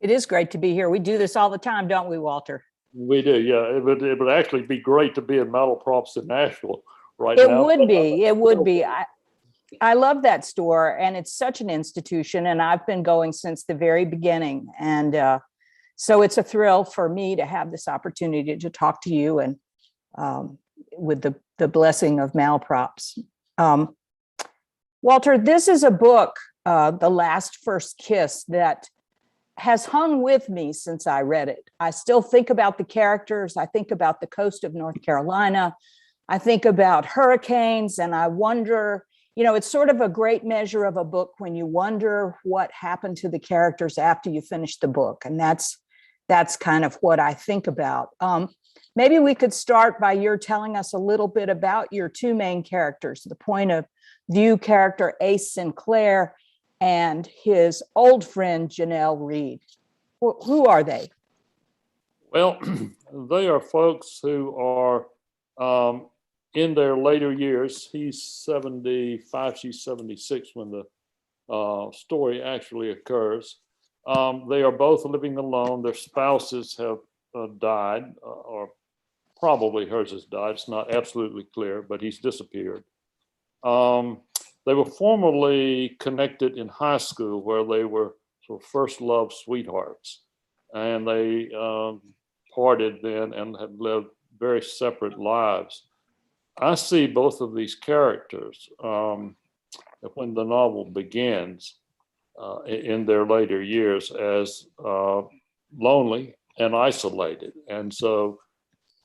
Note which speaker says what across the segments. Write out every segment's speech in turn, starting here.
Speaker 1: It is great to be here. We do this all the time, don't we, Walter?
Speaker 2: We do, yeah. It would actually be great to be in Malaprops in Nashville right
Speaker 1: It
Speaker 2: now.
Speaker 1: would be. It would be. I love that store, and it's such an institution, and I've been going since the very beginning. And so it's a thrill for me to have this opportunity to talk to you, and with the blessing of Malaprops. Walter, this is a book, The Last First Kiss, that has hung with me since I read it. I still think about the characters. I think about the coast of North Carolina. I think about hurricanes, and I wonder, it's sort of a great measure of a book when you wonder what happened to the characters after you finish the book. And that's kind of what I think about. Maybe we could start by your telling us a little bit about your two main characters, the point of view character Ace Sinclair and his old friend Janelle Reed. Who are they?
Speaker 2: Well, they are folks who are in their later years. He's 75, she's 76 when the story actually occurs. They are both living alone. Their spouses have died, or probably hers has died. It's not absolutely clear, but he's disappeared. They were formerly connected in high school, where they were sort of first love sweethearts, and they parted then and had lived very separate lives. I see both of these characters when the novel begins in their later years as lonely and isolated, and so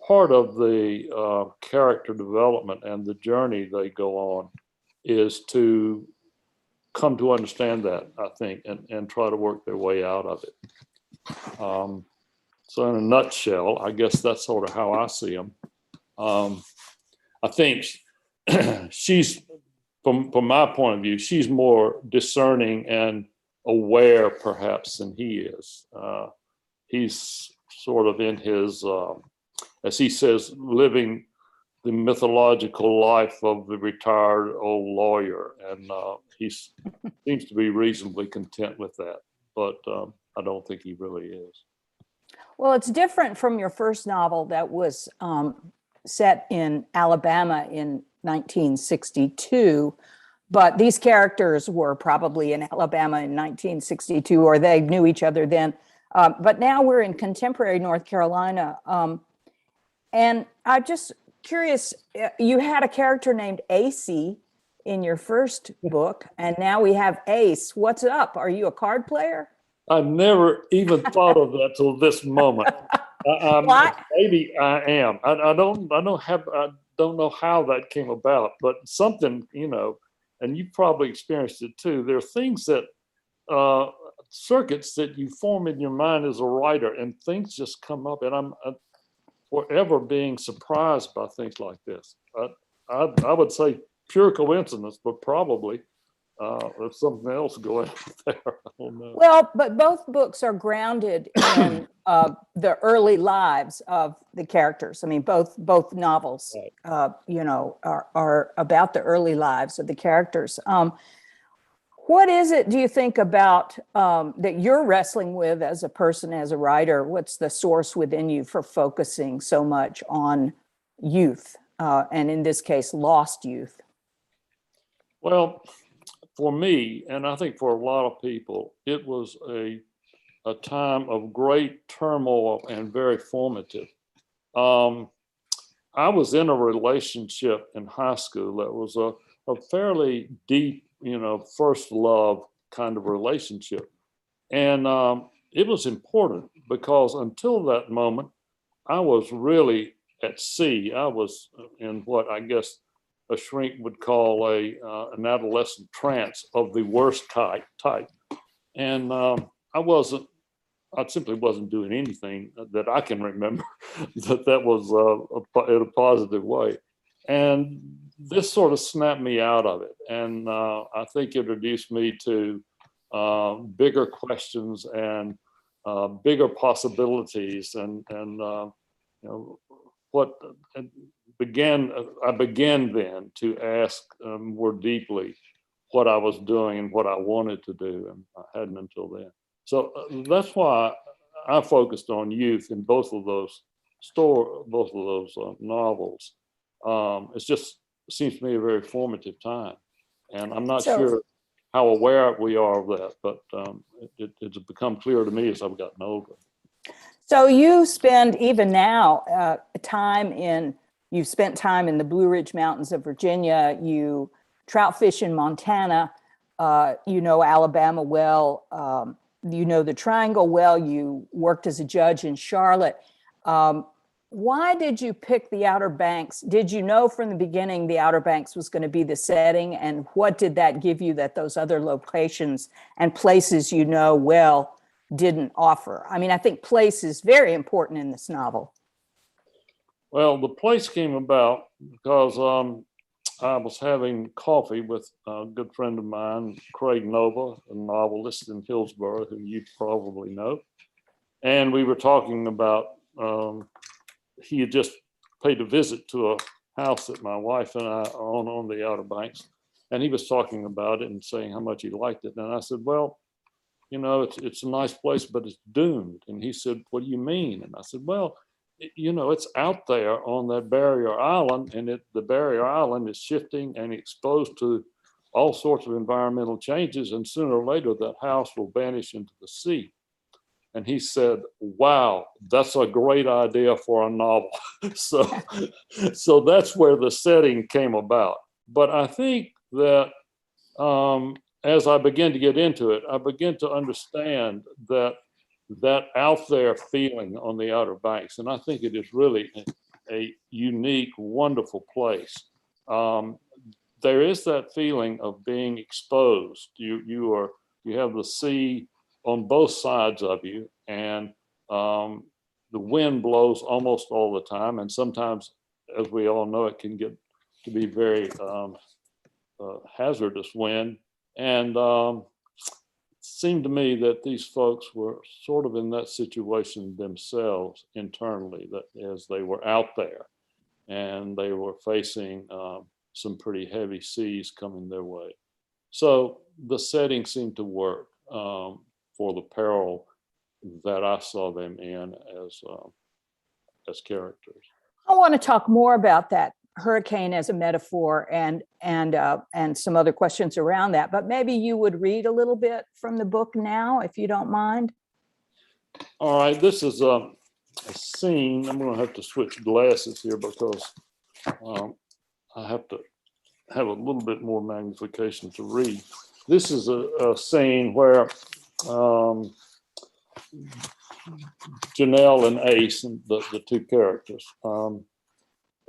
Speaker 2: part of the character development and the journey they go on is to come to understand that, I think, and try to work their way out of it. So in a nutshell, I guess that's sort of how I see them. I think she's, from my point of view, she's more discerning and aware perhaps than he is. He's sort of in his, as he says, living the mythological life of the retired old lawyer, and he seems to be reasonably content with that, but I don't think he really is.
Speaker 1: Well, it's different from your first novel that was set in Alabama in 1962, but these characters were probably in Alabama in 1962, or they knew each other then. But now we're in contemporary North Carolina. And I'm just curious, you had a character named AC in your first book, and now we have Ace. What's up? Are you a card player?
Speaker 2: I never even thought of that till this moment. Maybe I am. I don't know how that came about, but something, and you probably experienced it too. There are things that circuits that you form in your mind as a writer, and things just come up, and I'm forever being surprised by things like this. I would say pure coincidence, but probably there's something else going on there. I don't know.
Speaker 1: Well, but both books are grounded in the early lives of the characters. I mean, both novels, right. Are about the early lives of the characters. What is it, do you think, about that you're wrestling with as a person, as a writer? What's the source within you for focusing so much on youth, and in this case, lost youth?
Speaker 2: Well, for me, and I think for a lot of people, it was a time of great turmoil and very formative. I was in a relationship in high school that was a fairly deep, first love kind of relationship. And it was important because until that moment, I was really at sea. I was in what I guess a shrink would call an adolescent trance of the worst type. And I simply wasn't doing anything that I can remember that was in a positive way. And this sort of snapped me out of it. And I think introduced me to bigger questions and bigger possibilities, and I began then to ask more deeply what I was doing and what I wanted to do, and I hadn't until then. So that's why I focused on youth in both of those novels. It just seems to me a very formative time, and I'm not sure how aware we are of that, but it's become clear to me as I've gotten older.
Speaker 1: So you spend even now you've spent time in the Blue Ridge Mountains of Virginia. You trout fish in Montana. You know Alabama well. You know the Triangle well. You worked as a judge in Charlotte. Why did you pick the Outer Banks? Did you know from the beginning the Outer Banks was going to be the setting? And what did that give you that those other locations and places you know well didn't offer? I mean, I think place is very important in this novel.
Speaker 2: Well, the place came about because I was having coffee with a good friend of mine, Craig Nova, a novelist in Hillsborough, who you probably know. And we were talking about, he had just paid a visit to a house that my wife and I own on the Outer Banks. And he was talking about it and saying how much he liked it. And I said, well, you know, it's a nice place, but it's doomed. And he said, what do you mean? And I said, well, you know, it's out there on that barrier island, and the barrier island is shifting and exposed to all sorts of environmental changes. And sooner or later, that house will vanish into the sea. And he said, wow, that's a great idea for a novel. So that's where the setting came about. But I think that as I began to get into it, I began to understand that out there feeling on the Outer Banks. And I think it is really a unique, wonderful place. There is that feeling of being exposed. You have the sea on both sides of you, and the wind blows almost all the time. And sometimes, as we all know, it can get to be very hazardous wind. And it seemed to me that these folks were sort of in that situation themselves internally, that as they were out there and they were facing some pretty heavy seas coming their way. So the setting seemed to work for the peril that I saw them in as characters.
Speaker 1: I want to talk more about that hurricane as a metaphor and some other questions around that, but maybe you would read a little bit from the book now, if you don't mind.
Speaker 2: All right, this is a scene. I'm going to have to switch glasses here because I have to have a little bit more magnification to read. This is a scene where Janelle and Ace, the two characters,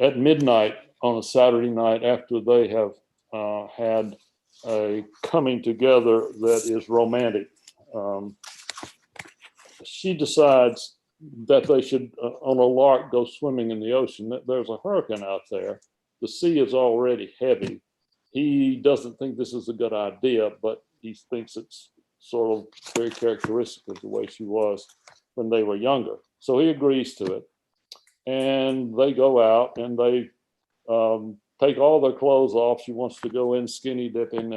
Speaker 2: at midnight on a Saturday night, after they have had a coming together that is romantic, she decides that they should, on a lark, go swimming in the ocean. There's a hurricane out there. The sea is already heavy. He doesn't think this is a good idea, but he thinks it's sort of very characteristic of the way she was when they were younger. So he agrees to it. And they go out and they take all their clothes off. She wants to go in skinny dipping,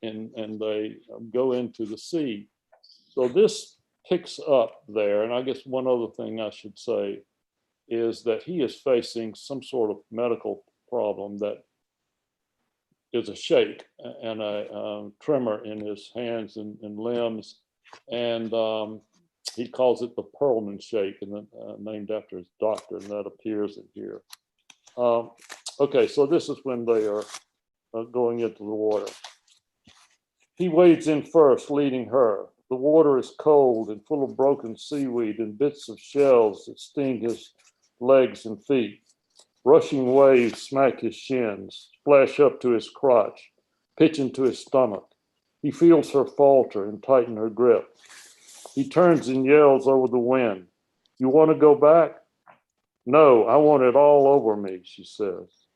Speaker 2: and they go into the sea. So this picks up there. And I guess one other thing I should say is that he is facing some sort of medical problem that is a shake and a tremor in his hands and limbs. And he calls it the Perlman shake, and named after his doctor, and that appears in here. Okay, so this is when they are going into the water. He wades in first, leading her. The water is cold and full of broken seaweed and bits of shells that sting his legs and feet. Rushing waves smack his shins, splash up to his crotch, pitch into his stomach. He feels her falter and tighten her grip. He turns and yells over the wind, "You want to go back?" "No, I want it all over me," she says.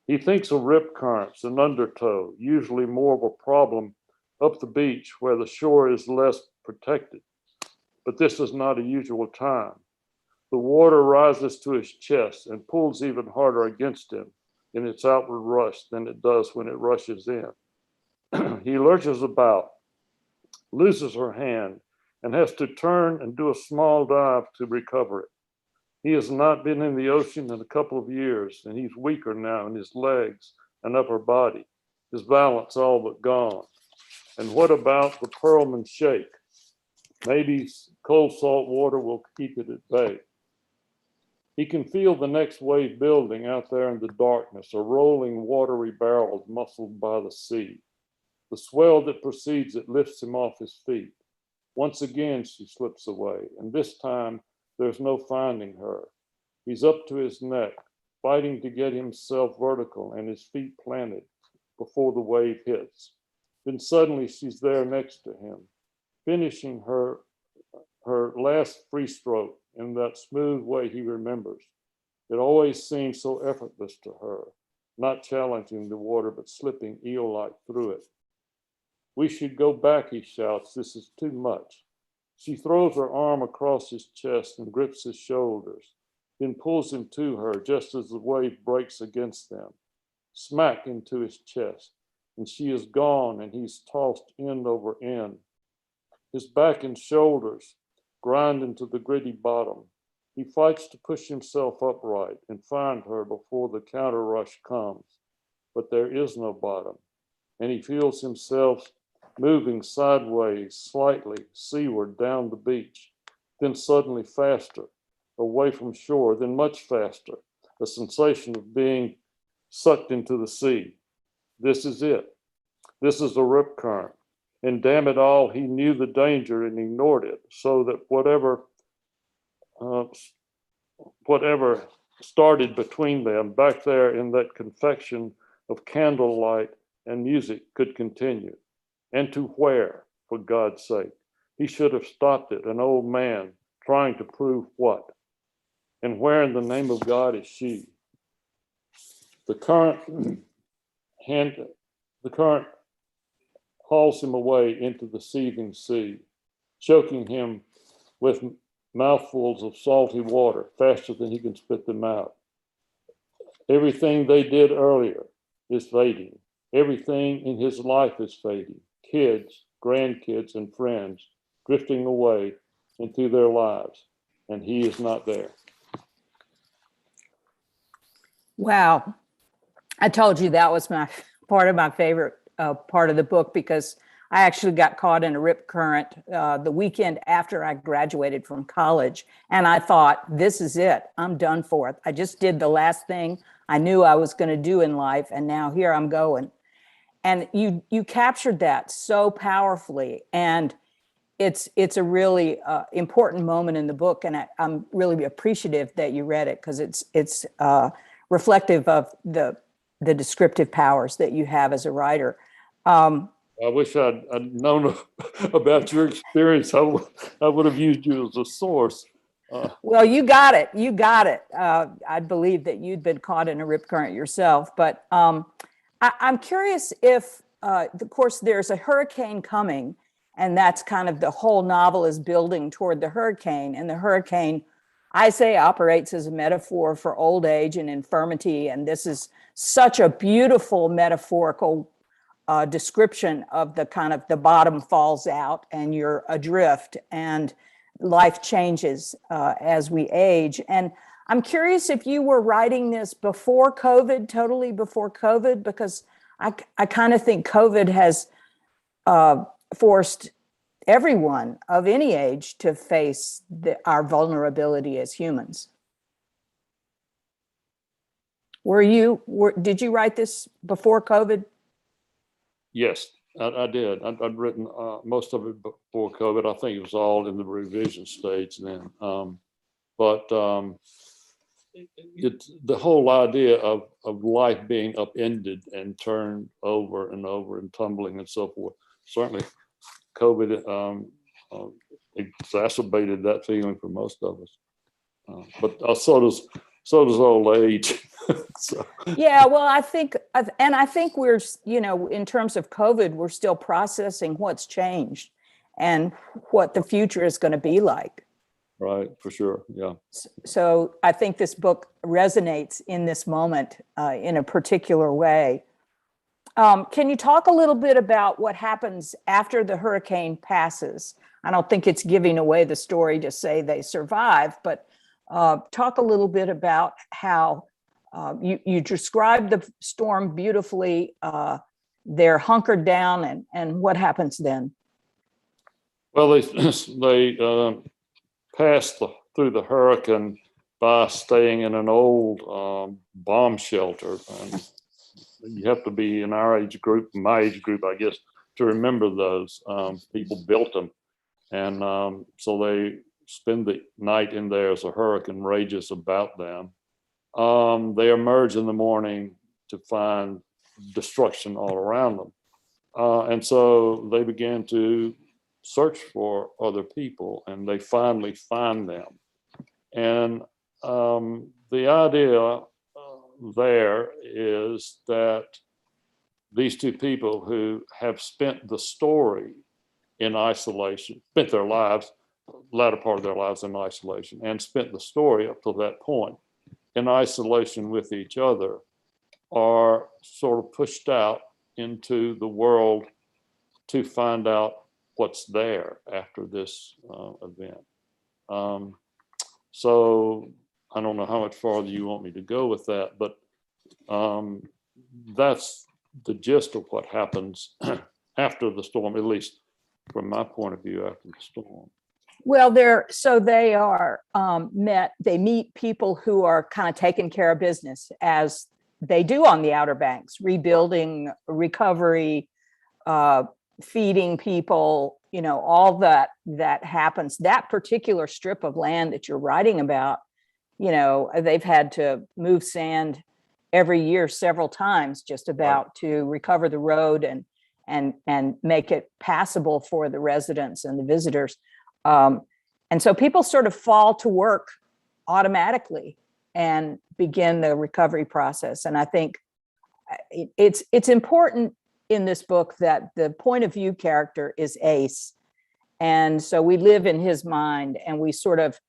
Speaker 2: He thinks of rip currents and undertow, usually more of a problem up the beach where the shore is less protected. But this is not a usual time. The water rises to his chest and pulls even harder against him in its outward rush than it does when it rushes in. He lurches about, loses her hand, and has to turn and do a small dive to recover it. He has not been in the ocean in a couple of years, and he's weaker now in his legs and upper body, his balance all but gone. And what about the Pearlman shake? Maybe cold salt water will keep it at bay. He can feel the next wave building out there in the darkness, a rolling watery barrel muscled by the sea. The swell that precedes it lifts him off his feet. Once again, she slips away, and this time there's no finding her. He's up to his neck, fighting to get himself vertical and his feet planted before the wave hits. Then suddenly she's there next to him, finishing her last free stroke in that smooth way he remembers. It always seems so effortless to her, not challenging the water, but slipping eel-like through it. We should go back, he shouts. This is too much. She throws her arm across his chest and grips his shoulders, then pulls him to her just as the wave breaks against them, smack into his chest, and she is gone and he's tossed end over end. His back and shoulders grind into the gritty bottom. He fights to push himself upright and find her before the counter rush comes, but there is no bottom, and he feels himself moving sideways, slightly seaward down the beach, then suddenly faster, away from shore, then much faster, a sensation of being sucked into the sea. This is it. This is the rip current. And damn it all, he knew the danger and ignored it, so that whatever started between them back there in that confection of candlelight and music could continue. And to where, for God's sake? He should have stopped it, an old man trying to prove what? And where in the name of God is she? The current hauls him away into the seething sea, choking him with mouthfuls of salty water faster than he can spit them out. Everything they did earlier is fading. Everything in his life is fading. Kids, grandkids, and friends drifting away into their lives, and he is not there.
Speaker 1: Wow. I told you that was my part of my favorite part of the book, because I actually got caught in a rip current the weekend after I graduated from college. And I thought, this is it. I'm done for it. I just did the last thing I knew I was going to do in life. And now here I'm going. And you captured that so powerfully. And it's a really important moment in the book. And I'm really appreciative that you read it, because it's reflective of the descriptive powers that you have as a writer.
Speaker 2: I wish I'd known about your experience. I would have used you as a source.
Speaker 1: Well, you got it. You got it. I believe that you'd been caught in a rip current yourself. But I'm curious if, of course, there's a hurricane coming, and that's kind of the whole novel is building toward the hurricane. And the hurricane, I say, operates as a metaphor for old age and infirmity. And this is such a beautiful metaphorical description of the kind of the bottom falls out and you're adrift and life changes as we age. And I'm curious if you were writing this before COVID, totally before COVID, because I kind of think COVID has forced everyone of any age to face our vulnerability as humans. Did you write this before COVID?
Speaker 2: Yes, I did. I'd written most of it before COVID. I think it was all in the revision stage then. But it's the whole idea of life being upended and turned over and over and tumbling and so forth. Certainly, COVID exacerbated that feeling for most of us. But so does old age. So.
Speaker 1: Yeah, well, I think we're, in terms of COVID, we're still processing what's changed and what the future is going to be like.
Speaker 2: Right, for sure, yeah.
Speaker 1: So I think this book resonates in this moment in a particular way. Can you talk a little bit about what happens after the hurricane passes? I don't think it's giving away the story to say they survive, but talk a little bit about how you described the storm beautifully. They're hunkered down, and what happens then?
Speaker 2: Well, they passed through the hurricane by staying in an old bomb shelter. And you have to be in our age group, my age group, I guess, to remember those. People built them. And so they spend the night in there as a hurricane rages about them. They emerge in the morning to find destruction all around them. And so they began to search for other people, and they finally find them. And the idea there is that these two people who have spent the story in isolation, spent their lives, latter part of their lives in isolation, and spent the story up to that point in isolation with each other, are sort of pushed out into the world to find out what's there after this event. So I don't know how much farther you want me to go with that, but that's the gist of what happens after the storm, at least from my point of view, after the storm.
Speaker 1: Well, they meet people who are kind of taking care of business, as they do on the Outer Banks, rebuilding, recovery, feeding people, all that happens. That particular strip of land that you're writing about, they've had to move sand every year several times just about to recover the road and make it passable for the residents and the visitors. And so people sort of fall to work automatically and begin the recovery process. And I think it's important in this book that the point of view character is Ace. And so we live in his mind, and we sort of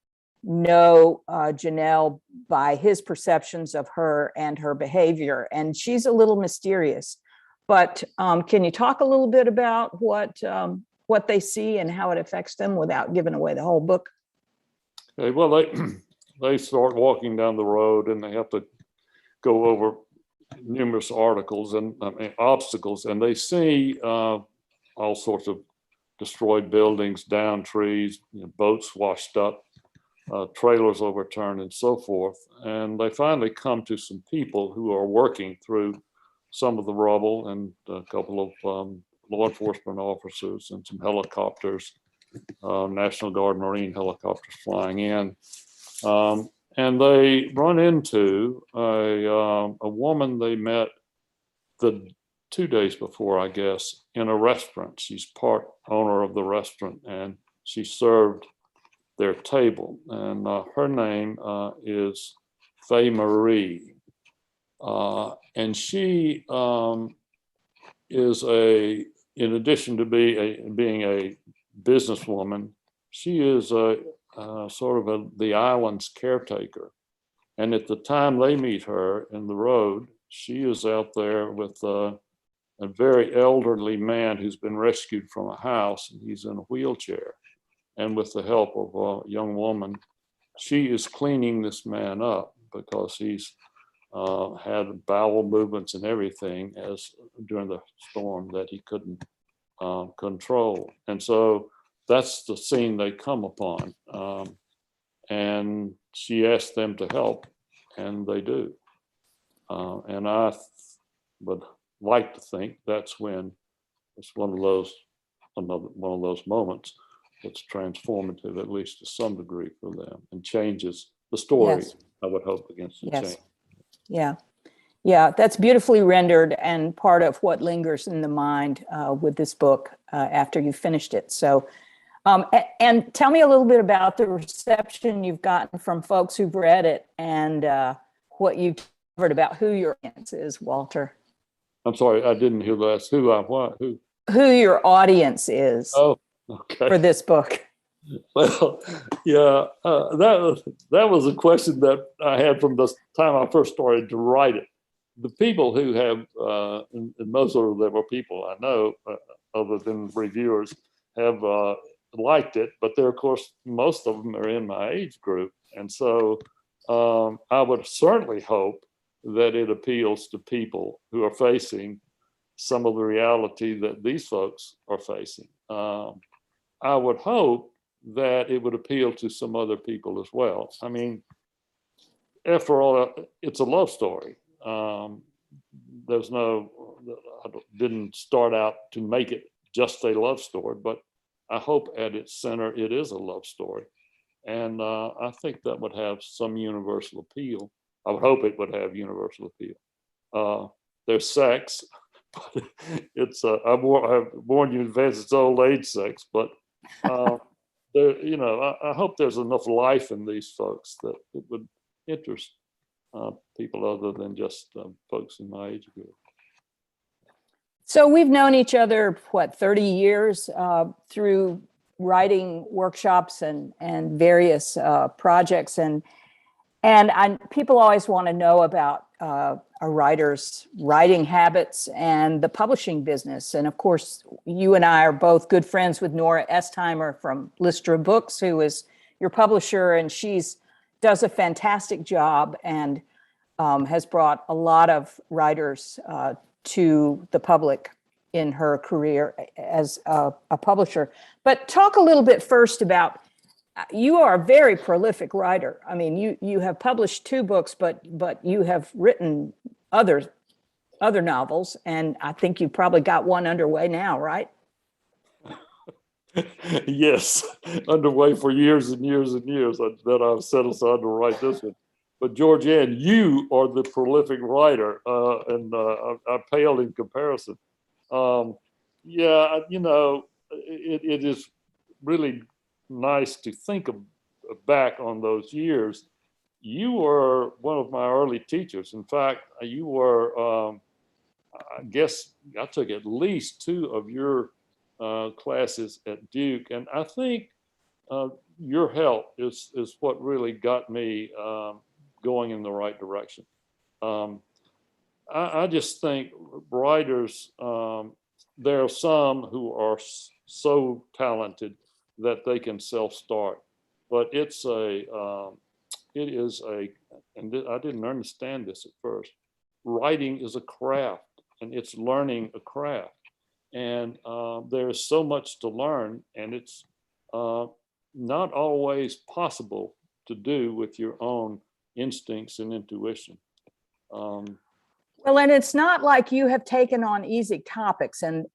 Speaker 1: know Janelle by his perceptions of her and her behavior. And she's a little mysterious. But can you talk a little bit about what they see and how it affects them without giving away the whole book?
Speaker 2: Okay, well, they start walking down the road, and they have to go over numerous obstacles, and they see all sorts of destroyed buildings, down trees, boats washed up, trailers overturned, and so forth. And they finally come to some people who are working through some of the rubble, and a couple of law enforcement officers and some helicopters, National Guard Marine helicopters flying in. And they run into a woman they met the 2 days before, I guess, in a restaurant. She's part owner of the restaurant, and she served their table. And her name is Faye Marie. And she is in addition to being a businesswoman, she is sort of the island's caretaker. And at the time they meet her in the road, she is out there with a very elderly man who's been rescued from a house, and he's in a wheelchair. And with the help of a young woman, she is cleaning this man up because he's had bowel movements and everything during the storm that he couldn't control. And so that's the scene they come upon. And she asks them to help, and they do. And I would like to think that's when it's one of those moments that's transformative, at least to some degree, for them, and changes the story. Yes. I would hope against the change.
Speaker 1: Yeah, that's beautifully rendered, and part of what lingers in the mind with this book after you finished it. So, and tell me a little bit about the reception you've gotten from folks who've read it, and what you covered about who your audience is, Walter.
Speaker 2: I'm sorry, I didn't hear that. Who
Speaker 1: your audience is.
Speaker 2: Oh, okay.
Speaker 1: For this book.
Speaker 2: Well, yeah, that was a question that I had from the time I first started to write it. The people who have, and most of them were people I know, other than reviewers, have liked it, but there, of course, most of them are in my age group. And so I would certainly hope that it appeals to people who are facing some of the reality that these folks are facing. I would hope that it would appeal to some other people as well. I mean, after all, it's a love story. There's no, I didn't start out to make it just a love story, but I hope at its center it is a love story. And I think that would have some universal appeal. I would hope it would have universal appeal. There's sex, but it's, I've warned you in advance, it's old age sex, but there, you know, I hope there's enough life in these folks that it would interest people other than just folks in my age group.
Speaker 1: So we've known each other, what, 30 years through writing workshops and various projects. And people always want to know about a writer's writing habits and the publishing business. And of course, you and I are both good friends with Nora Estheimer from Lystra Books, who is your publisher, and does a fantastic job and has brought a lot of writers to the public in her career as a publisher. But talk a little bit first about, you are a very prolific writer. I mean, you have published 2 books, but you have written other novels, and I think you've probably got one underway now, right?
Speaker 2: Yes, underway for years and years and years that I've set aside to write this one. But Georgann, you are the prolific writer, and I pale in comparison. Yeah, you know, it is really nice to think back on those years. You were one of my early teachers. In fact, you were, I guess I took at least 2 of your classes at Duke. And I think your help is what really got me going in the right direction. I just think writers, there are some who are so talented that they can self-start, but it is a, and I didn't understand this at first, writing is a craft, and it's learning a craft. And there's so much to learn, and it's not always possible to do with your own instincts and intuition.
Speaker 1: Well, and it's not like you have taken on easy topics, and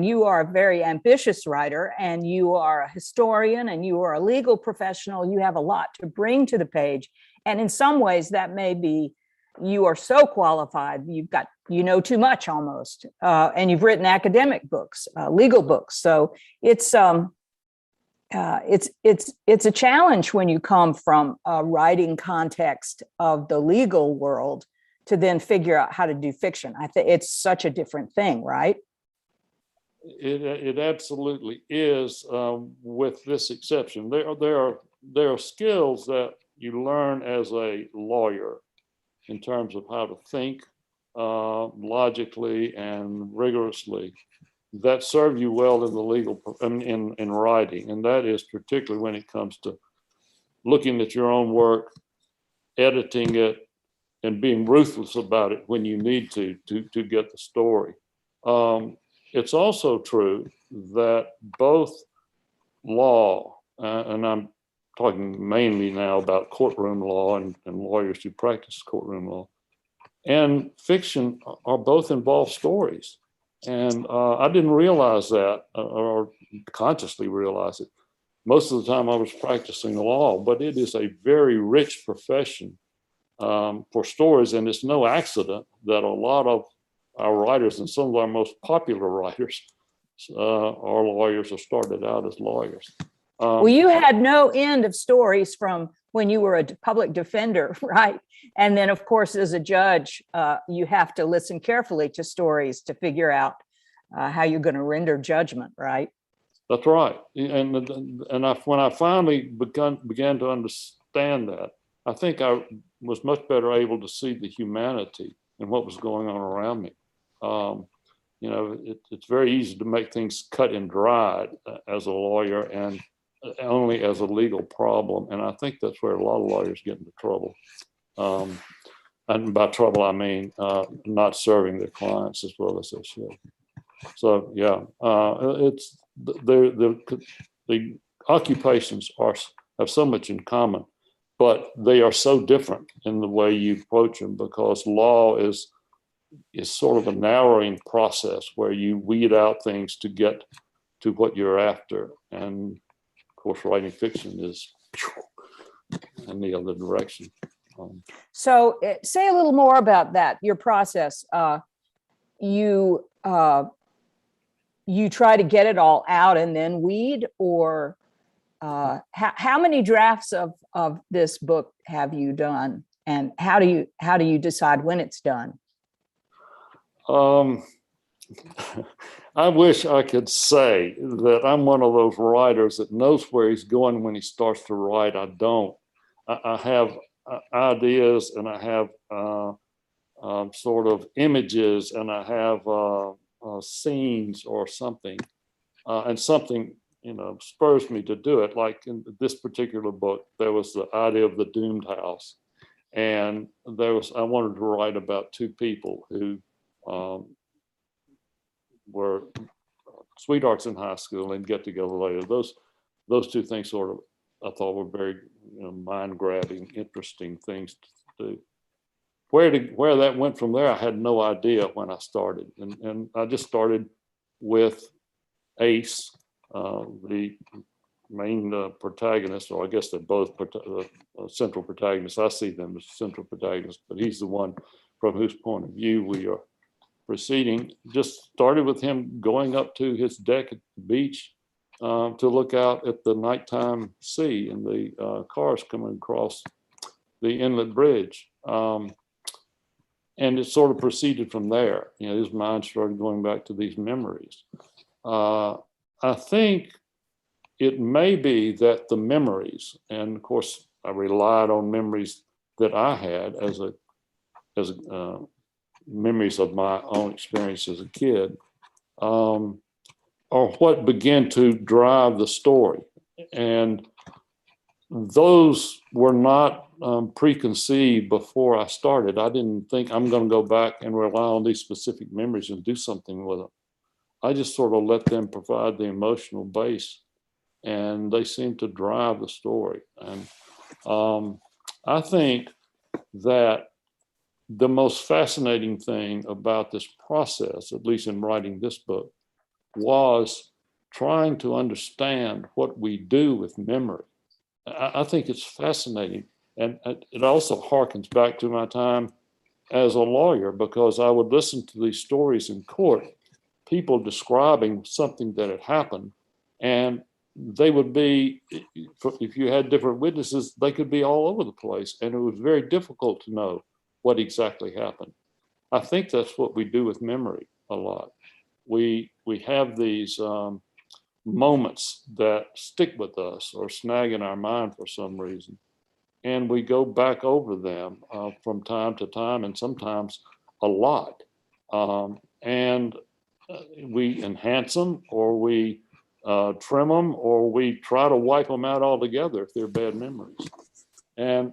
Speaker 1: you are a very ambitious writer, and you are a historian, and you are a legal professional. You have a lot to bring to the page. And in some ways that may be, you are so qualified, you know too much almost, and you've written academic books, legal books. So it's a challenge when you come from a writing context of the legal world to then figure out how to do fiction. I think it's such a different thing, right?
Speaker 2: It absolutely is, with this exception. There are skills that you learn as a lawyer in terms of how to think logically and rigorously that serve you well in the legal, in writing. And that is particularly when it comes to looking at your own work, editing it, and being ruthless about it when you need to get the story. It's also true that both law, and I'm talking mainly now about courtroom law and lawyers who practice courtroom law, and fiction are both involved stories. And I didn't realize that, or consciously realize it. Most of the time I was practicing law, but it is a very rich profession for stories. And it's no accident that a lot of our writers, and some of our most popular writers, are lawyers or started out as lawyers.
Speaker 1: Well, you had no end of stories from when you were a public defender, right? And then, of course, as a judge, you have to listen carefully to stories to figure out how you're going to render judgment, right?
Speaker 2: That's right. And when I finally began to understand that, I think I was much better able to see the humanity in what was going on around me. it's very easy to make things cut and dried as a lawyer and only as a legal problem. And I think that's where a lot of lawyers get into trouble. And by trouble, I mean not serving their clients as well as they should. So yeah, it's the occupations have so much in common, but they are so different in the way you approach them, because law is sort of a narrowing process where you weed out things to get to what you're after. And of course, writing fiction is in the other direction.
Speaker 1: So say a little more about that, your process. You try to get it all out and then weed, or how many drafts of this book have you done, and how do you decide when it's done?
Speaker 2: I wish I could say that I'm one of those writers that knows where he's going when he starts to write. I don't. I have ideas, and I have sort of images, and I have scenes or something, and something spurs me to do it. Like in this particular book, there was the idea of the doomed house, and I wanted to write about two people who were sweethearts in high school and get together later. Those two things sort of I thought were very mind-grabbing, interesting things to do. Where that went from there, I had no idea when I started, and I just started with Ace, the main protagonist, or I guess they're both central protagonists. I see them as central protagonists, but he's the one from whose point of view we are proceeding. Just started with him going up to his deck at the beach to look out at the nighttime sea and the cars coming across the inlet bridge. And it sort of proceeded from there. His mind started going back to these memories. I think it may be that the memories, and of course I relied on memories that I had as memories of my own experience as a kid, are what began to drive the story. And those were not preconceived before I started. I didn't think I'm going to go back and rely on these specific memories and do something with them. I just sort of let them provide the emotional base, and they seem to drive the story. And I think that the most fascinating thing about this process, at least in writing this book, was trying to understand what we do with memory. I think it's fascinating. And it also harkens back to my time as a lawyer, because I would listen to these stories in court, people describing something that had happened, and they would be, if you had different witnesses, they could be all over the place, and it was very difficult to know what exactly happened. I think that's what we do with memory a lot. We have these moments that stick with us or snag in our mind for some reason, and we go back over them from time to time, and sometimes a lot. And we enhance them, or we trim them, or we try to wipe them out altogether if they're bad memories. And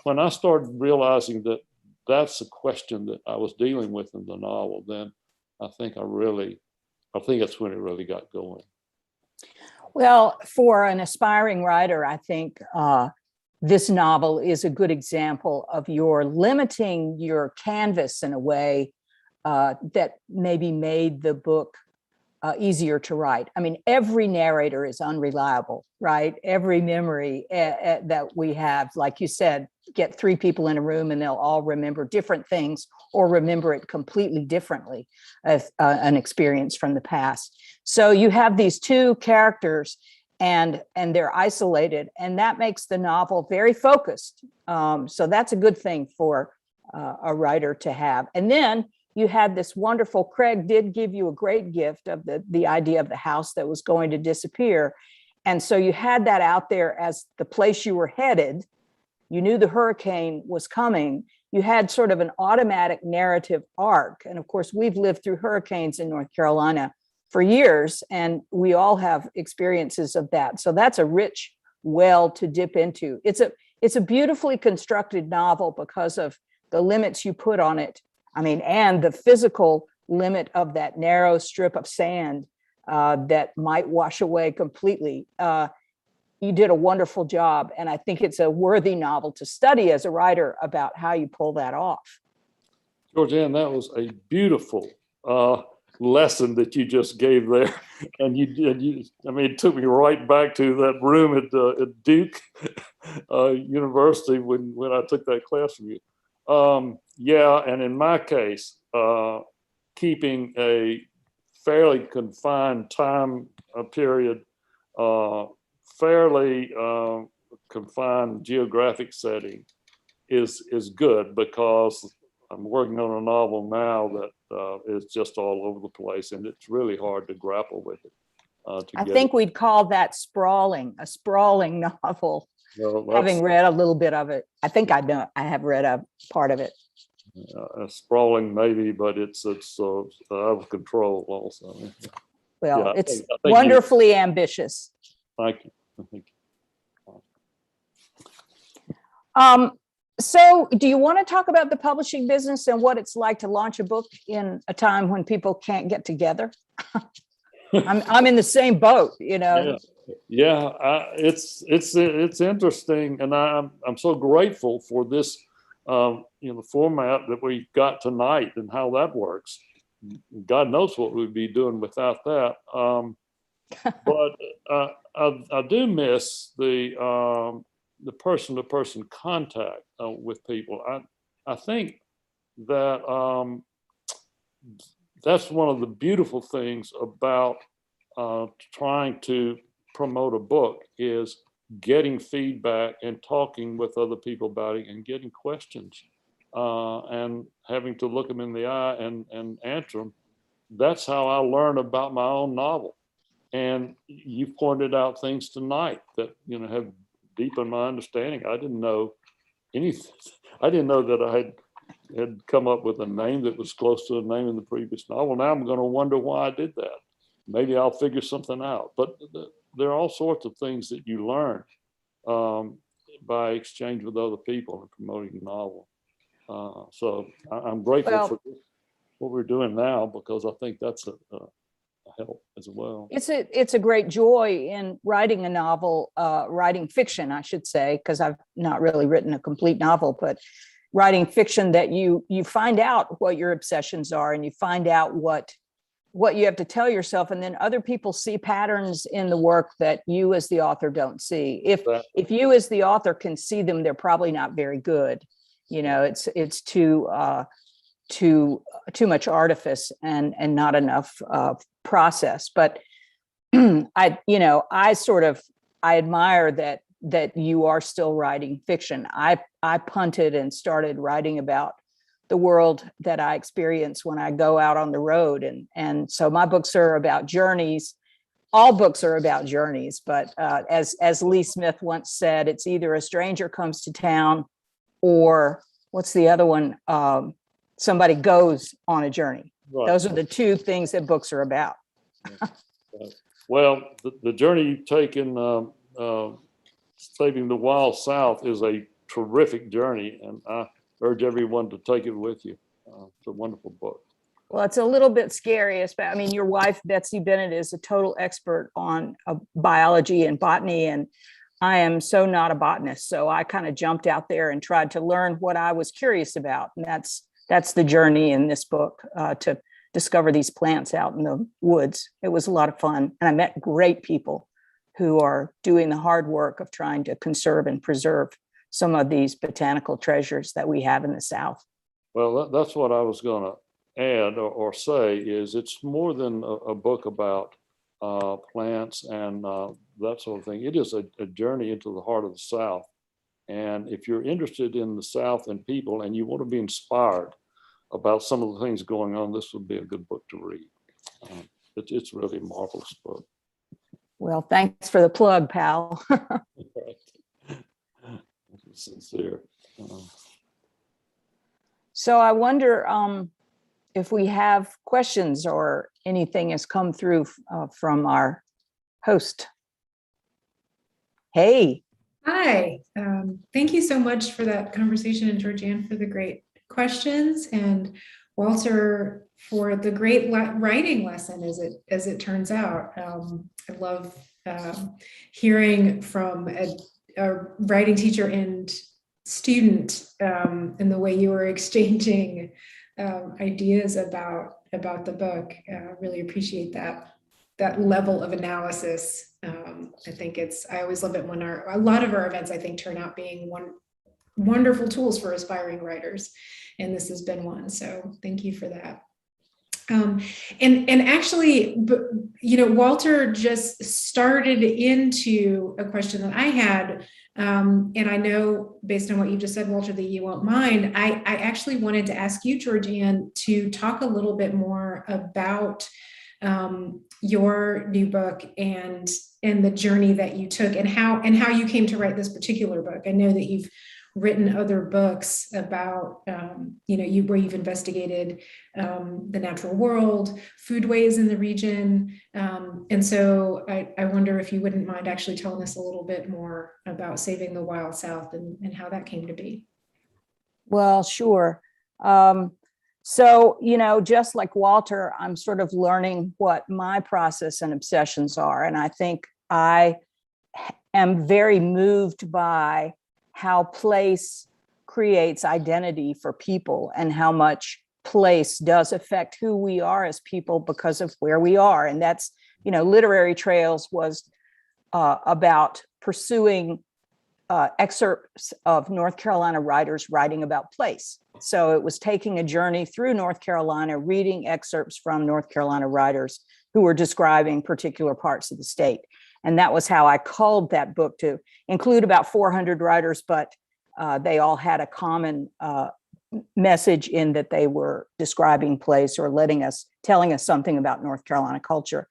Speaker 2: when I started realizing that that's the question that I was dealing with in the novel, then I think that's when it really got going.
Speaker 1: Well, for an aspiring writer, I think this novel is a good example of your limiting your canvas in a way that maybe made the book easier to write. I mean, every narrator is unreliable, right? Every memory that we have, like you said, get three people in a room and they'll all remember different things or remember it completely differently, as an experience from the past. So you have these two characters and they're isolated, and that makes the novel very focused. So that's a good thing for a writer to have. And then you had this wonderful, Craig did give you a great gift of the idea of the house that was going to disappear. And so you had that out there as the place you were headed. You knew the hurricane was coming. you had sort of an automatic narrative arc. And of course, we've lived through hurricanes in North Carolina for years, and we all have experiences of that. So that's a rich well to dip into. It's a beautifully constructed novel because of the limits you put on it. I mean, and the physical limit of that narrow strip of sand that might wash away completely. You did a wonderful job. And I think it's a worthy novel to study as a writer about how you pull that off.
Speaker 2: Georgann, that was a beautiful lesson that you just gave there. And I mean, it took me right back to that room at Duke University when I took that class from you. Yeah, and in my case, keeping a fairly confined time period, fairly confined geographic setting is good, because I'm working on a novel now that is just all over the place, and it's really hard to grapple with it.
Speaker 1: I think we'd call that a sprawling novel.
Speaker 2: Well,
Speaker 1: having read a little bit of it. I think I have read a part of it.
Speaker 2: Sprawling maybe, but it's out of control also.
Speaker 1: Well,
Speaker 2: yeah,
Speaker 1: it's wonderfully ambitious.
Speaker 2: Thank you.
Speaker 1: So do you want to talk about the publishing business and what it's like to launch a book in a time when people can't get together? I'm in the same boat, you know.
Speaker 2: Yeah, it's interesting, and I'm so grateful for this, format that we got tonight and how that works. God knows what we'd be doing without that. But I do miss the person-to-person contact with people. I think that that's one of the beautiful things about trying to promote a book, is getting feedback and talking with other people about it and getting questions and having to look them in the eye and answer them. That's how I learn about my own novel. And you pointed out things tonight that have deepened my understanding. I didn't know anything. I didn't know that I had come up with a name that was close to the name in the previous novel. Now I'm going to wonder why I did that. Maybe I'll figure something out. But there are all sorts of things that you learn by exchange with other people and promoting a novel. So I'm grateful for what we're doing now, because I think that's a help as well.
Speaker 1: It's a great joy in writing a novel, writing fiction, I should say, because I've not really written a complete novel, but writing fiction, that you find out what your obsessions are, and you find out what you have to tell yourself, and then other people see patterns in the work that you as the author don't see. If you as the author can see them, they're probably not very good. It's too much artifice and not enough process. But I admire that you are still writing fiction. I punted and started writing about the world that I experience when I go out on the road. And so my books are about journeys. All books are about journeys, but as Lee Smith once said, it's either a stranger comes to town, or what's the other one? Somebody goes on a journey. Right. Those are the two things that books are about.
Speaker 2: Well, the journey you've taken, Saving the Wild South, is a terrific journey, and I urge everyone to take it with you. It's a wonderful book.
Speaker 1: Well, it's a little bit scary. I mean, your wife, Betsy Bennett, is a total expert on biology and botany, and I am so not a botanist. So I kind of jumped out there and tried to learn what I was curious about. And that's the journey in this book, to discover these plants out in the woods. It was a lot of fun. And I met great people who are doing the hard work of trying to conserve and preserve some of these botanical treasures that we have in the South.
Speaker 2: Well, that's what I was going to add or say, is it's more than a book about plants and that sort of thing. It is a journey into the heart of the South. And if you're interested in the South and people, and you want to be inspired about some of the things going on, this would be a good book to read. It's really a marvelous book.
Speaker 1: Well, thanks for the plug, pal.
Speaker 2: Sincere.
Speaker 1: So I wonder if we have questions or anything has come through from our host. Hey.
Speaker 3: Hi, thank you so much for that conversation, and Georgann for the great questions, and Walter for the great writing lesson as it turns out. I love hearing from a writing teacher and student in the way you were exchanging ideas about the book. Really appreciate that level of analysis. I think I always love it when a lot of our events, I think, turn out being wonderful tools for aspiring writers. And this has been one. So thank you for that. And actually, Walter just started into a question that I had. And I know based on what you just said, Walter, that you won't mind. I actually wanted to ask you, Georgann, to talk a little bit more about your new book and the journey that you took and how you came to write this particular book. I know that you've written other books about, where you've investigated the natural world, foodways in the region. And so I wonder if you wouldn't mind actually telling us a little bit more about Saving the Wild South and how that came to be.
Speaker 1: Well, sure. So, just like Walter, I'm sort of learning what my process and obsessions are. And I think I am very moved by how place creates identity for people and how much place does affect who we are as people because of where we are. And that's, Literary Trails was about pursuing excerpts of North Carolina writers writing about place. So it was taking a journey through North Carolina, reading excerpts from North Carolina writers who were describing particular parts of the state. And that was how I culled that book to include about 400 writers, but they all had a common message in that they were describing place or telling us something about North Carolina culture.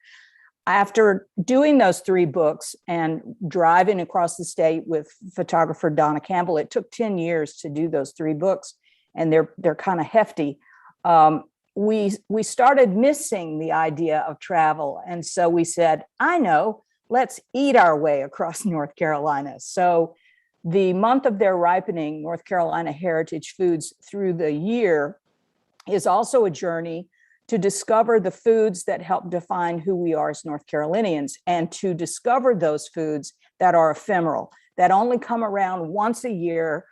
Speaker 1: After doing those 3 books and driving across the state with photographer Donna Campbell, it took 10 years to do those 3 books, and they're kind of hefty. We started missing the idea of travel, and so we said, I know, let's eat our way across North Carolina. So the month of their ripening, North Carolina Heritage Foods Through the Year, is also a journey to discover the foods that help define who we are as North Carolinians, and to discover those foods that are ephemeral, that only come around once a year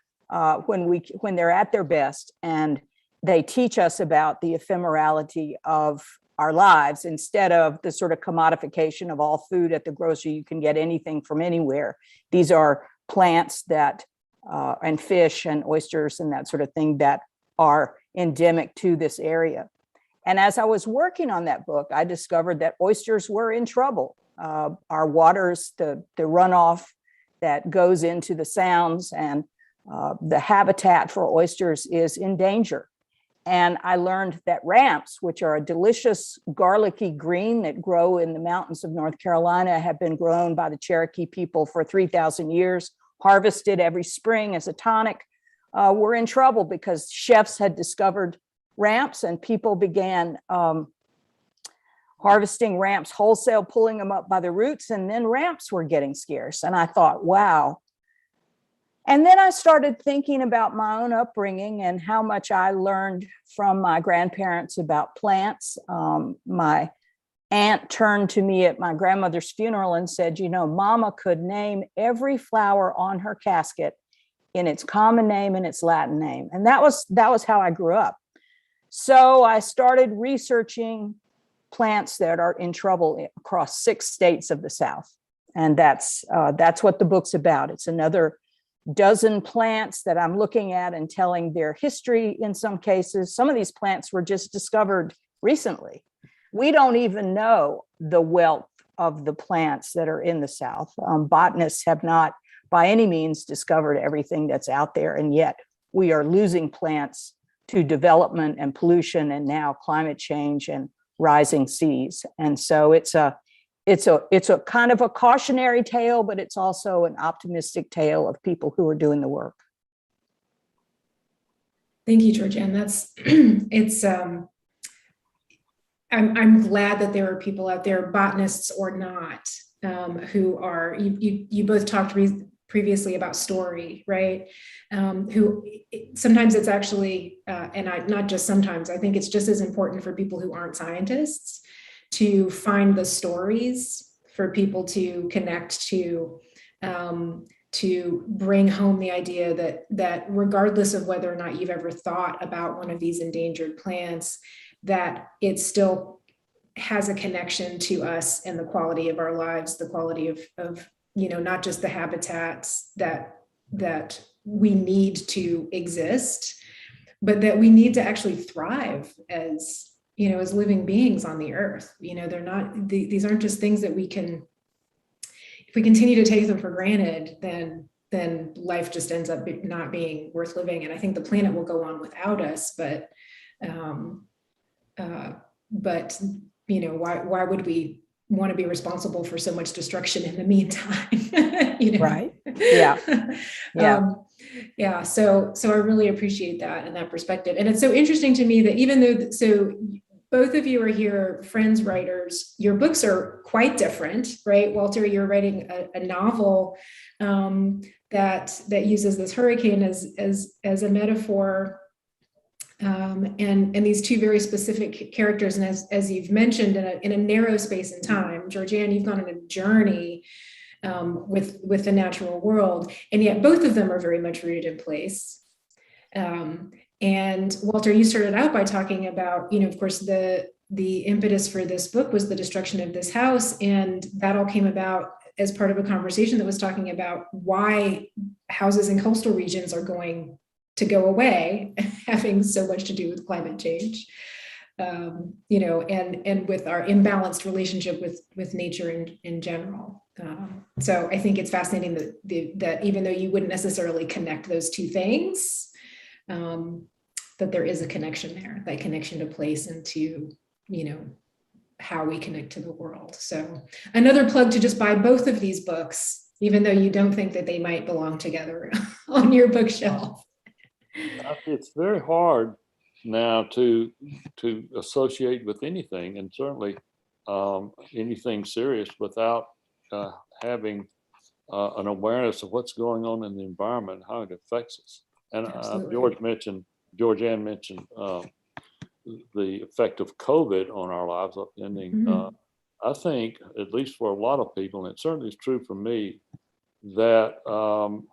Speaker 1: when they're at their best, and they teach us about the ephemerality of our lives instead of the sort of commodification of all food at the grocery. You can get anything from anywhere. These are plants that and fish and oysters and that sort of thing that are endemic to this area. And as I was working on that book, I discovered that oysters were in trouble. Our waters, the runoff that goes into the sounds and the habitat for oysters is in danger. And I learned that ramps, which are a delicious garlicky green that grow in the mountains of North Carolina, have been grown by the Cherokee people for 3,000 years, harvested every spring as a tonic, were in trouble because chefs had discovered ramps and people began harvesting ramps wholesale, pulling them up by the roots, and then ramps were getting scarce. And I thought, wow. And then I started thinking about my own upbringing and how much I learned from my grandparents about plants. My aunt turned to me at my grandmother's funeral and said, Mama could name every flower on her casket in its common name and its Latin name. And that was how I grew up. So I started researching plants that are in trouble across 6 states of the South. And that's what the book's about. It's another dozen plants that I'm looking at and telling their history in some cases. Some of these plants were just discovered recently. We don't even know the wealth of the plants that are in the South. Botanists have not by any means discovered everything that's out there, and yet we are losing plants to development and pollution and now climate change and rising seas. And so it's a kind of a cautionary tale, but it's also an optimistic tale of people who are doing the work.
Speaker 3: Thank you, Georgann. That's it's I'm glad that there are people out there, botanists or not, who are, you both talked previously about story, right? Who sometimes it's actually, not just sometimes, I think it's just as important for people who aren't scientists to find the stories for people to connect to bring home the idea that regardless of whether or not you've ever thought about one of these endangered plants, that it still has a connection to us and the quality of our lives, the quality of not just the habitats that we need to exist, but that we need to actually thrive as living beings on the earth. They're not, these aren't just things that we can, if we continue to take them for granted, then life just ends up not being worth living. And I think the planet will go on without us, but why would we want to be responsible for so much destruction in the meantime?
Speaker 1: Right. Yeah.
Speaker 3: Yeah. So I really appreciate that and that perspective. And it's so interesting to me that even though, both of you are here, friends, writers, your books are quite different, right? Walter, you're writing a novel that uses this hurricane as a metaphor. And these two very specific characters, and as you've mentioned, in a narrow space and time, Georgann, you've gone on a journey with the natural world, and yet both of them are very much rooted in place. And Walter, you started out by talking about, of course, the impetus for this book was the destruction of this house, and that all came about as part of a conversation that was talking about why houses in coastal regions are going to go away, having so much to do with climate change, and with our imbalanced relationship with nature in general. So I think it's fascinating that even though you wouldn't necessarily connect those two things, that there is a connection there, that connection to place and to, how we connect to the world. So another plug to just buy both of these books, even though you don't think that they might belong together on your bookshelf.
Speaker 2: It's very hard now to associate with anything, and certainly anything serious, without having an awareness of what's going on in the environment, how it affects us. And Georgann mentioned the effect of COVID on our lives upending. I think, at least for a lot of people, and it certainly is true for me, that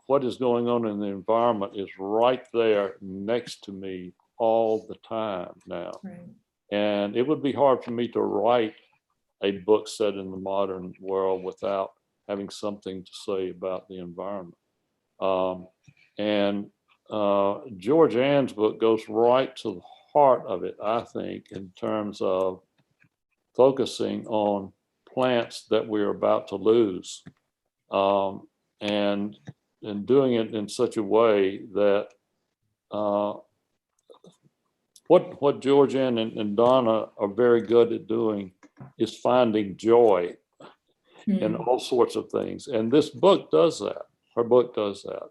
Speaker 2: what is going on in the environment is right there next to me all the time now. Right. And it would be hard for me to write a book set in the modern world without having something to say about the environment. And Georgann's book goes right to the heart of it, I think, in terms of focusing on plants that we're about to lose. And doing it in such a way that what Georgann and Donna are very good at doing is finding joy in all sorts of things. And this book does that. Her book does that.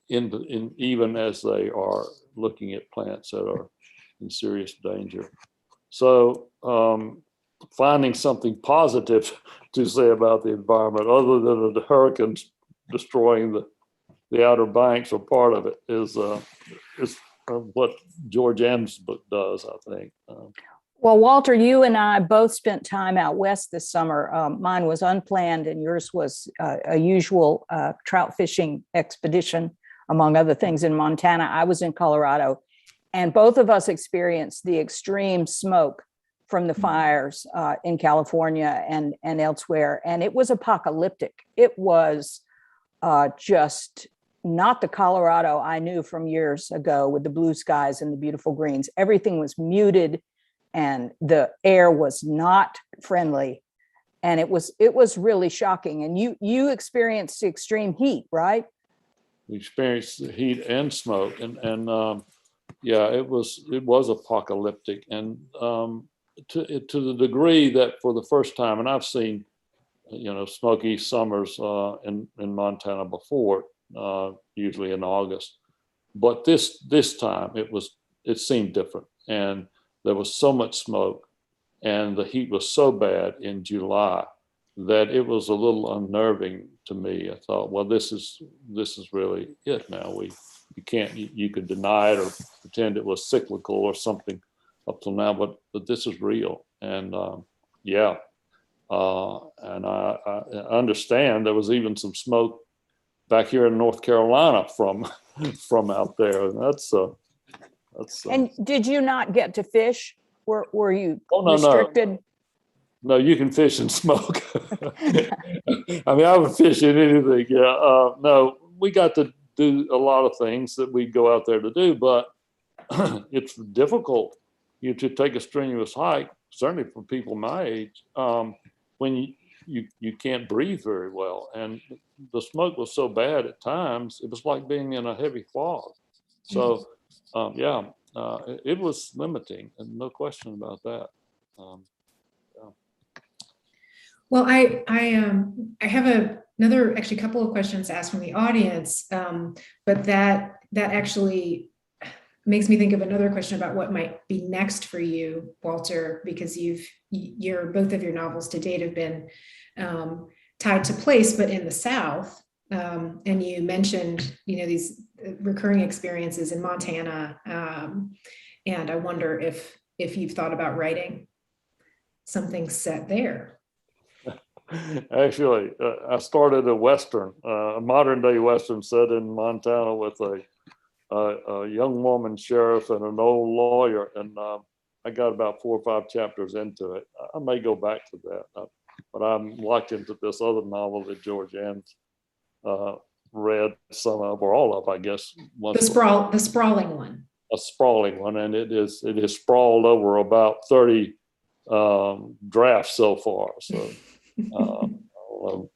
Speaker 2: In even as they are looking at plants that are in serious danger. So finding something positive to say about the environment, other than the hurricanes destroying the Outer Banks, or part of it, is what Georgann's book does, I think.
Speaker 1: Well, Walter, you and I both spent time out west this summer. Mine was unplanned, and yours was a usual trout fishing expedition, among other things, in Montana. I was in Colorado, and both of us experienced the extreme smoke from the fires in California and elsewhere. And it was apocalyptic. It was just not the Colorado I knew from years ago with the blue skies and the beautiful greens. Everything was muted and the air was not friendly. And it was really shocking. And you experienced extreme heat, right?
Speaker 2: We experienced the heat and smoke, and yeah, it was apocalyptic. And to the degree that for the first time, and I've seen, smoky summers in Montana before, usually in August, But this time it seemed different, and there was so much smoke, and the heat was so bad in July that it was a little unnerving to me. I thought, well, this is really it now. You could deny it or pretend it was cyclical or something up till now, but this is real. And and I understand there was even some smoke back here in North Carolina from out there, and that's.
Speaker 1: And did you not get to fish? Were you
Speaker 2: no,
Speaker 1: restricted?
Speaker 2: No, you can fish and smoke. I mean, I would fish in anything. Yeah. No, we got to do a lot of things that we go out there to do, but it's difficult to take a strenuous hike, certainly for people my age, when you can't breathe very well. And the smoke was so bad at times, it was like being in a heavy fog. So, it was limiting, and no question about that.
Speaker 3: Well, I have another actually couple of questions asked from the audience, but that actually makes me think of another question about what might be next for you, Walter, because both of your novels to date have been tied to place, but in the South. And you mentioned, these recurring experiences in Montana, and I wonder if you've thought about writing something set there.
Speaker 2: Actually, I started a Western, a modern day Western set in Montana with a young woman sheriff and an old lawyer. And I got about 4 or 5 chapters into it. I may go back to that, but I'm locked into this other novel that Georgann read some of, or all of, I guess.
Speaker 3: The sprawling one.
Speaker 2: A sprawling one. And it is sprawled over about 30 drafts so far. So. I don't know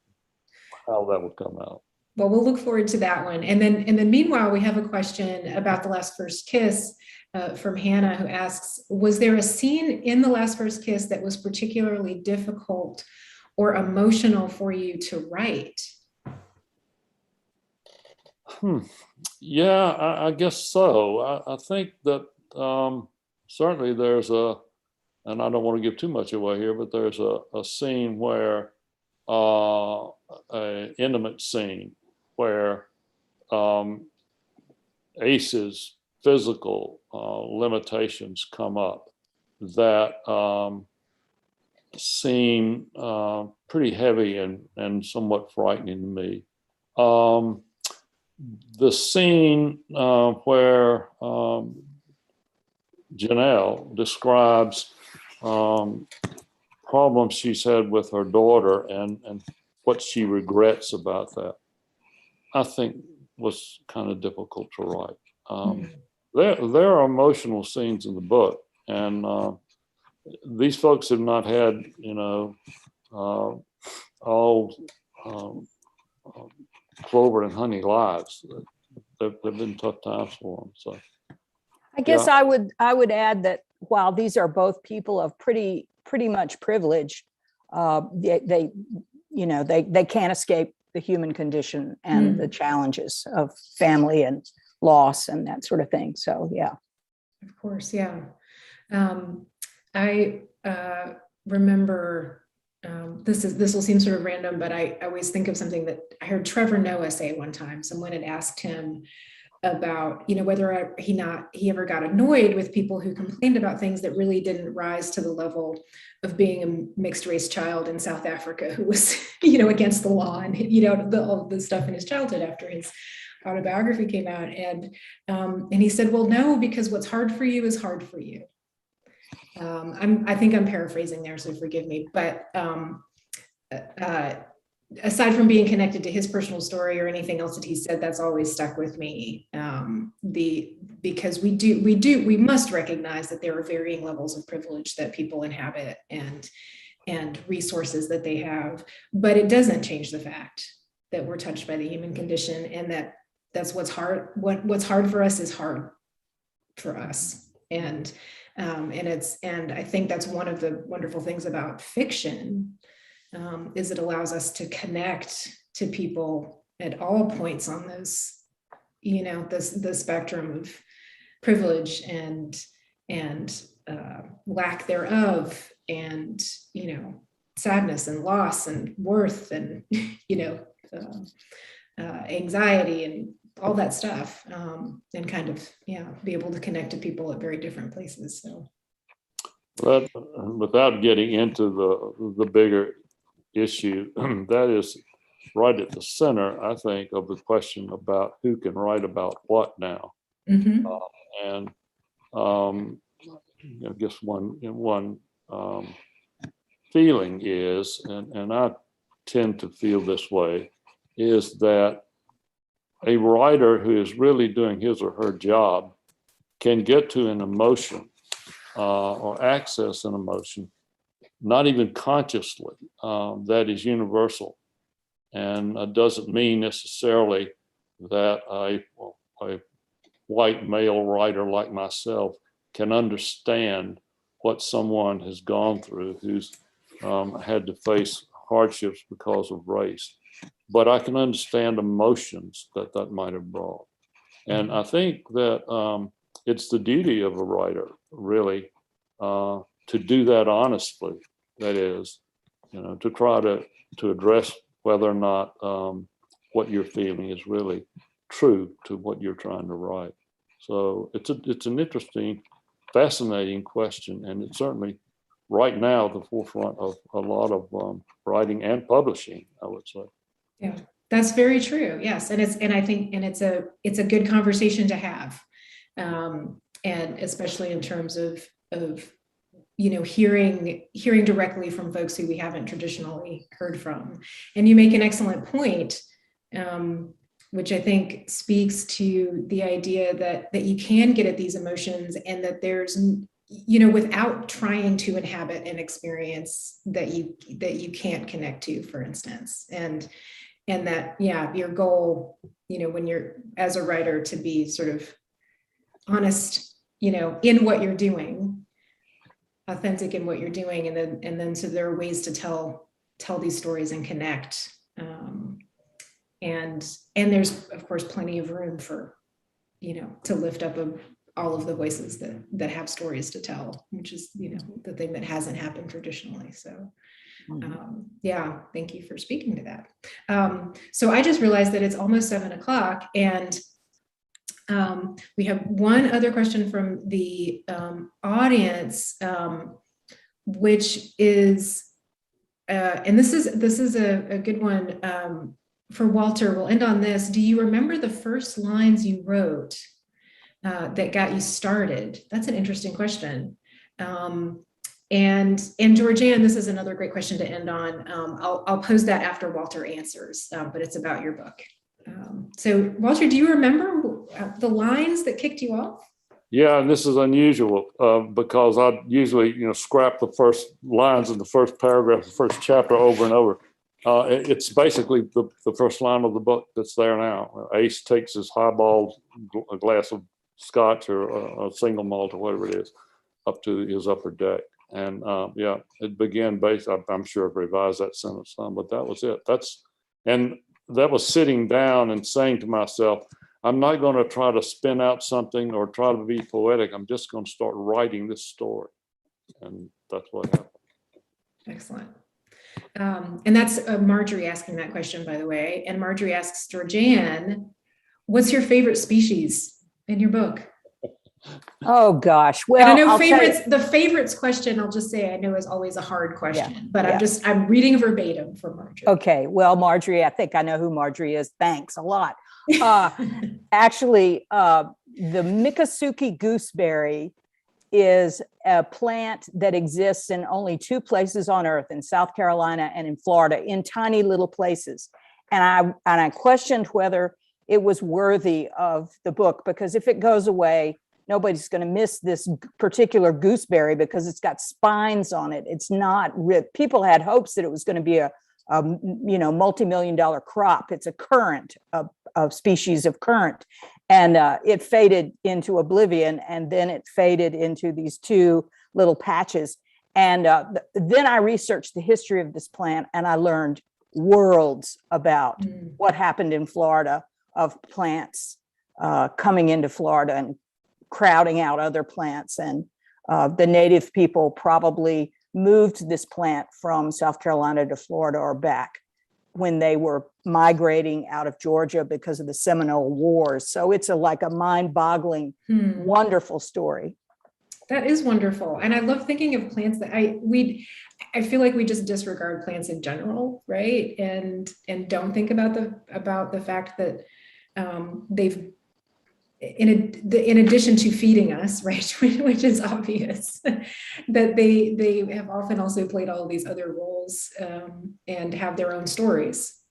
Speaker 2: how that would come out.
Speaker 3: Well, we'll look forward to that one. And then meanwhile, we have a question about The Last First Kiss from Hannah, who asks, was there a scene in The Last First Kiss that was particularly difficult or emotional for you to write?
Speaker 2: Yeah, I guess so. I think that certainly there's and I don't want to give too much away here, but there's a scene where, an intimate scene where Ace's physical limitations come up that seem pretty heavy and somewhat frightening to me. The scene where Janelle describes problems she's had with her daughter and what she regrets about that, I think was kind of difficult to write. There are emotional scenes in the book, and these folks have not had, all clover and honey lives. They've been tough times for them. So
Speaker 1: I guess I would add that while these are both people of pretty much privilege, they can't escape the human condition and the challenges of family and loss and that sort of thing. So yeah.
Speaker 3: Of course, yeah. I remember, this will seem sort of random, but I always think of something that I heard Trevor Noah say one time. Someone had asked him about, whether he ever got annoyed with people who complained about things that really didn't rise to the level of being a mixed race child in South Africa who was, against the law and, all the stuff in his childhood after his autobiography came out. And he said, well, no, because what's hard for you is hard for you. I think I'm paraphrasing there, so forgive me, but aside from being connected to his personal story or anything else that he said, that's always stuck with me. Because we must recognize that there are varying levels of privilege that people inhabit and resources that they have, but it doesn't change the fact that we're touched by the human condition, and that's what's hard. What's hard for us is hard for us, and I think that's one of the wonderful things about fiction. Is it allows us to connect to people at all points on those the spectrum of privilege and lack thereof, and sadness and loss and worth and anxiety and all that stuff, and kind of be able to connect to people at very different places. So,
Speaker 2: but without getting into the bigger issue, that is right at the center, I think, of the question about who can write about what now.
Speaker 3: mm-hmm.
Speaker 2: And I guess one feeling is, and I tend to feel this way, is that a writer who is really doing his or her job can get to an emotion or access an emotion, not even consciously, that is universal, and doesn't mean necessarily that a white male writer like myself can understand what someone has gone through who's had to face hardships because of race. But I can understand emotions that might have brought. And I think that it's the duty of a writer, really, to do that honestly. That is, to try to address whether or not what you're feeling is really true to what you're trying to write. So it's an interesting, fascinating question, and it's certainly right now at the forefront of a lot of writing and publishing, I would say.
Speaker 3: Yeah, that's very true. Yes, and it's a good conversation to have, and especially in terms of hearing directly from folks who we haven't traditionally heard from. And you make an excellent point, which I think speaks to the idea that you can get at these emotions, and that there's, without trying to inhabit an experience that you can't connect to, for instance, and that, your goal, when you're as a writer, to be sort of honest, in what you're doing, authentic in what you're doing, and then so there are ways to tell these stories and connect. And there's, of course, plenty of room for, to lift up all of the voices that have stories to tell, which is, the thing that hasn't happened traditionally. So, thank you for speaking to that. So I just realized that it's almost 7:00, and we have one other question from the audience, which is, and this is a good one. For Walter, we'll end on this. Do you remember the first lines you wrote that got you started? That's an interesting question. And Georgann, this is another great question to end on. I'll pose that after Walter answers, but it's about your book. So Walter, do you remember the lines that kicked you off?
Speaker 2: Yeah, and this is unusual because I usually, scrap the first lines in the first paragraph, the first chapter over and over. It's basically the first line of the book that's there now. Ace takes his highball, a glass of scotch or a single malt or whatever it is, up to his upper deck. And it began I'm sure I've revised that sentence some, but that was it. That was sitting down and saying to myself, I'm not going to try to spin out something or try to be poetic. I'm just going to start writing this story. And that's what happened.
Speaker 3: Excellent. And that's Marjorie asking that question, by the way. And Marjorie asks, Georgann, what's your favorite species in your book?
Speaker 1: Oh gosh. Well,
Speaker 3: and I know the favorites question, I'll just say, I know is always a hard question, but I'm reading verbatim from Marjorie.
Speaker 1: Okay. Well, Marjorie, I think I know who Marjorie is. Thanks a lot. Actually, the Miccosukee gooseberry is a plant that exists in only 2 places on earth, in South Carolina and in Florida, in tiny little places. And I questioned whether it was worthy of the book, because if it goes away, nobody's going to miss this particular gooseberry because it's got spines on it. It's not ripped. People had hopes that it was going to be a multi-million-dollar crop. It's a currant, a species of currant. And it faded into oblivion, and then it faded into these 2 little patches. And then I researched the history of this plant, and I learned worlds about what happened in Florida of plants coming into Florida and crowding out other plants. And the native people probably moved this plant from South Carolina to Florida or back when they were migrating out of Georgia because of the Seminole Wars. So it's like a mind-boggling, wonderful story.
Speaker 3: That is wonderful. And I love thinking of plants that I feel like we just disregard plants in general, right? And don't think about the fact that they've, in addition to feeding us, right, which is obvious, that they have often also played all of these other roles and have their own stories.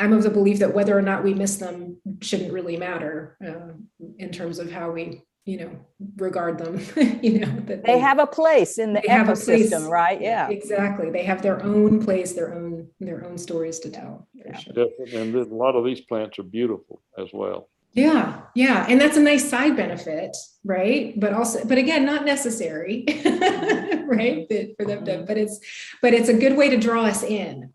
Speaker 3: I'm of the belief that whether or not we miss them shouldn't really matter in terms of how we, regard them. That
Speaker 1: they have a place in the ecosystem, right? Yeah,
Speaker 3: exactly. They have their own place, their own stories to tell.
Speaker 2: Yeah. Sure. And a lot of these plants are beautiful as well.
Speaker 3: Yeah, and that's a nice side benefit, right? But again, not necessary, right? For them to, but it's a good way to draw us in.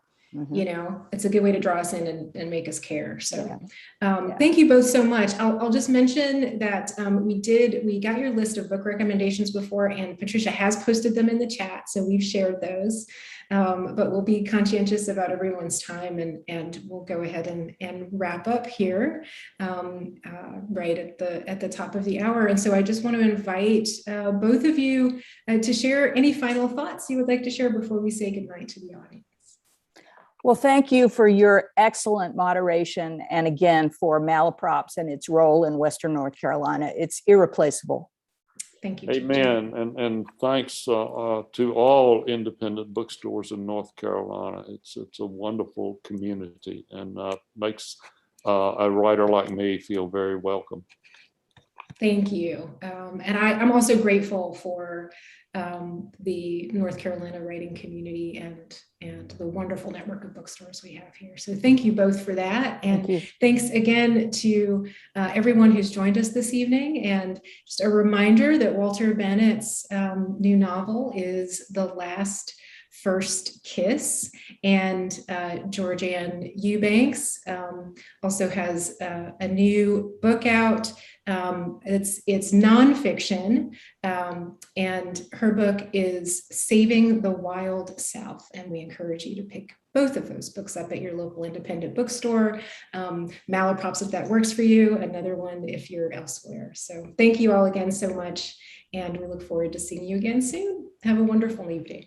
Speaker 3: It's a good way to draw us in and make us care. So thank you both so much. I'll just mention that we got your list of book recommendations before, and Patricia has posted them in the chat. So we've shared those, but we'll be conscientious about everyone's time, and we'll go ahead and wrap up here right at the top of the hour. And so I just want to invite both of you to share any final thoughts you would like to share before we say goodnight to the audience.
Speaker 1: Well, thank you for your excellent moderation, and again for Malaprops and its role in Western North Carolina. It's irreplaceable.
Speaker 3: Thank you.
Speaker 2: Amen. And thanks to all independent bookstores in North Carolina. It's a wonderful community, and makes a writer like me feel very welcome.
Speaker 3: Thank you. And I'm also grateful for the North Carolina writing community and the wonderful network of bookstores we have here. So thank you both for that. And thanks again to everyone who's joined us this evening. And just a reminder that Walter Bennett's new novel is The Last First Kiss, and Georgann Eubanks also has a new book out. It's nonfiction, and her book is Saving the Wild South, and we encourage you to pick both of those books up at your local independent bookstore. Malaprops if that works for you, another one if you're elsewhere. So thank you all again so much, and we look forward to seeing you again soon. Have a wonderful evening.